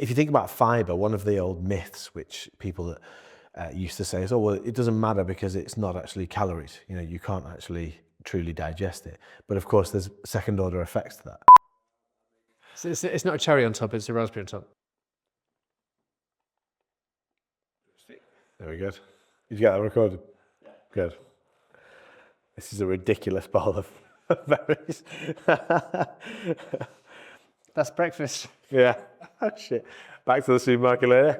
if you think about fibre, one of the old myths which people used to say is, oh, well, it doesn't matter because it's not actually calories. You know, you can't actually truly digest it. But of course, there's second order effects to that. So it's not a cherry on top, it's a raspberry on top. Very good. Did you get that recorded? Yeah. Good. This is a ridiculous bowl of berries. That's breakfast. Yeah. Oh, shit. Back to the supermarket later.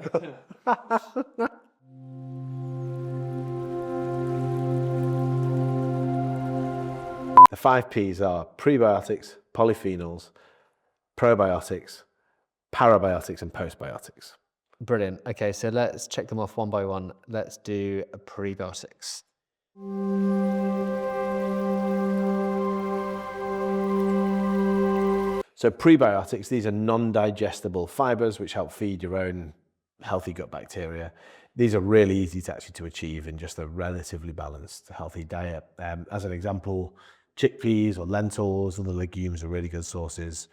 The 5 Ps are prebiotics, polyphenols, probiotics, parabiotics, and postbiotics. Brilliant. Okay, so let's check them off one by one. Let's do prebiotics. So prebiotics, these are non-digestible fibres which help feed your own healthy gut bacteria. These are really easy to achieve in just a relatively balanced, healthy diet. As an example, chickpeas or lentils or the legumes are really good sources.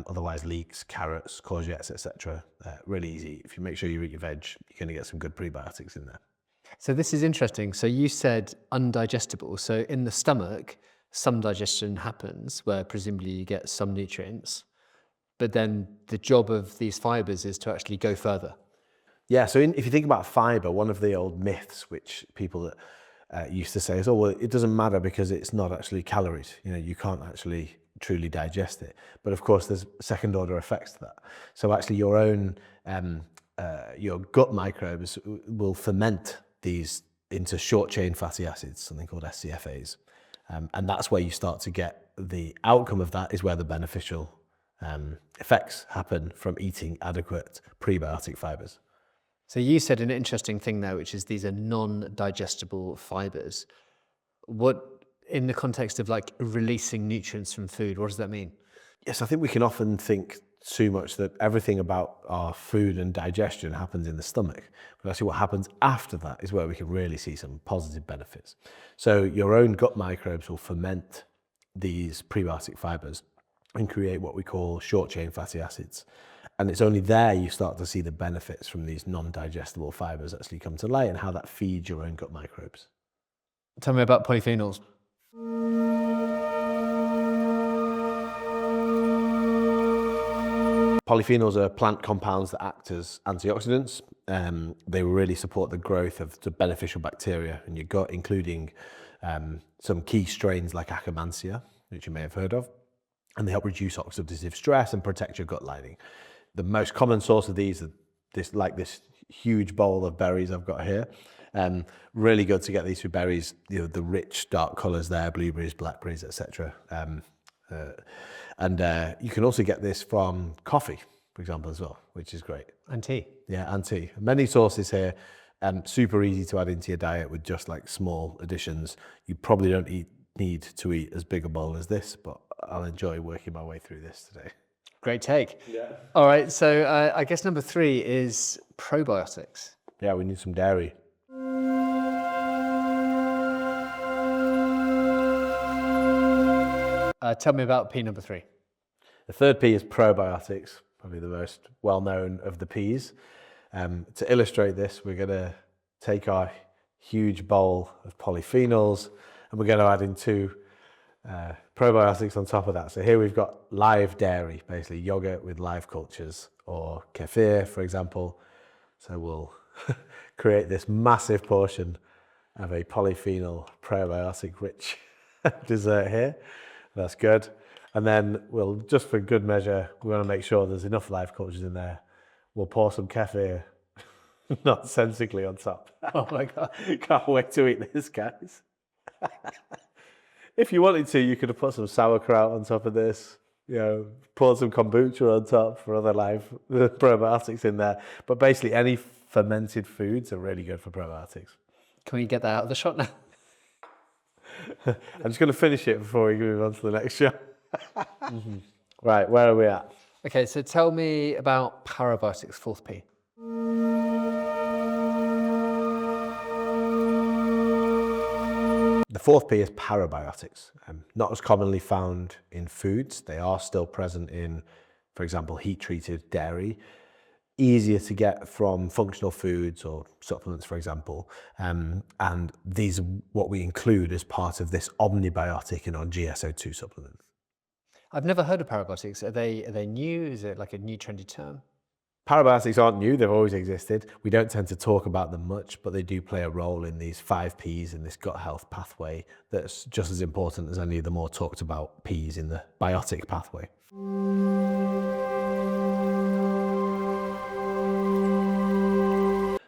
Otherwise, leeks, carrots, courgettes, etc. Really easy. If you make sure you eat your veg, you're going to get some good prebiotics in there. So this is interesting. So you said undigestible. So in the stomach, some digestion happens where presumably you get some nutrients, but then the job of these fibres is to actually go further. Yeah, so if you think about fibre, one of the old myths which people used to say is, oh, well, it doesn't matter because it's not actually calories. You know, you can't actually truly digest it. But of course, there's second order effects to that. So actually your own, your gut microbes will ferment these into short chain fatty acids, something called SCFAs. And that's where you start to get the outcome of that is where the beneficial effects happen from eating adequate prebiotic fibres. So you said an interesting thing there, which is these are non-digestible fibres. What, in the context of like releasing nutrients from food, what does that mean? Yes, I think we can often think too much that everything about our food and digestion happens in the stomach. But actually what happens after that is where we can really see some positive benefits. So your own gut microbes will ferment these prebiotic fibres and create what we call short chain fatty acids. And it's only there you start to see the benefits from these non-digestible fibres actually come to light and how that feeds your own gut microbes. Tell me about polyphenols. Polyphenols are plant compounds that act as antioxidants. They really support the growth of the beneficial bacteria in your gut, including some key strains like Akkermansia, which you may have heard of. And they help reduce oxidative stress and protect your gut lining. The most common source of these are this huge bowl of berries I've got here. Really good to get these through berries, you know, the rich dark colours there, blueberries, blackberries, etc. And you can also get this from coffee, for example, as well, which is great. And tea. Yeah, and tea. Many sources here, super easy to add into your diet with just like small additions. You probably don't need to eat as big a bowl as this, but I'll enjoy working my way through this today. Great take. Yeah. All right, so I guess number 3 is probiotics. Yeah, we need some dairy. Tell me about P number 3. The third P is probiotics, probably the most well-known of the Ps. To illustrate this, we're going to take our huge bowl of polyphenols and we're going to add in 2 probiotics on top of that. So here we've got live dairy, basically yogurt with live cultures, or kefir, for example. So we'll create this massive portion of a polyphenol probiotic rich dessert here. That's good. And then we'll, just for good measure, we want to make sure there's enough live cultures in there. We'll pour some kefir nonsensically on top. Oh my God. Can't wait to eat this, guys. If you wanted to, you could have put some sauerkraut on top of this, you know, poured some kombucha on top for other live probiotics in there. But basically any fermented foods are really good for probiotics. Can we get that out of the shot now? I'm just going to finish it before we move on to the next show. Right, where are we at? Okay, so tell me about parabiotics, 4th P. The 4th P is parabiotics. Not as commonly found in foods. They are still present in, for example, heat-treated dairy. easier to get from functional foods or supplements, for example. And these are what we include as part of this omnibiotic in our GSO2 supplement. I've never heard of parabiotics. Are they new? Is it like a new trendy term? Parabiotics aren't new, they've always existed. We don't tend to talk about them much, but they do play a role in these 5 Ps in this gut health pathway that's just as important as any of the more talked about Ps in the biotic pathway.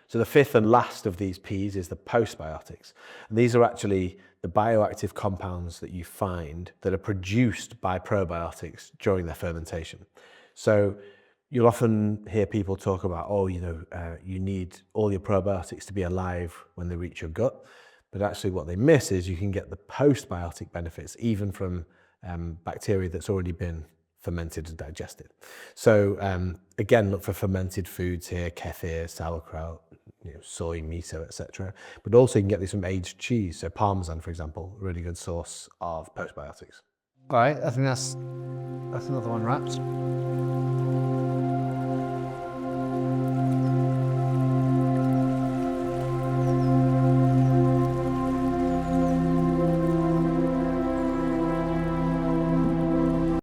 So the fifth and last of these Ps is the postbiotics. And these are actually the bioactive compounds that you find that are produced by probiotics during their fermentation. So you'll often hear people talk about, you need all your probiotics to be alive when they reach your gut. But actually what they miss is you can get the postbiotic benefits even from bacteria that's already been fermented and digested. So again, look for fermented foods here, kefir, sauerkraut, soy, miso, etc. But also you can get these from aged cheese. So Parmesan, for example, a really good source of postbiotics. All right, I think that's another one wrapped.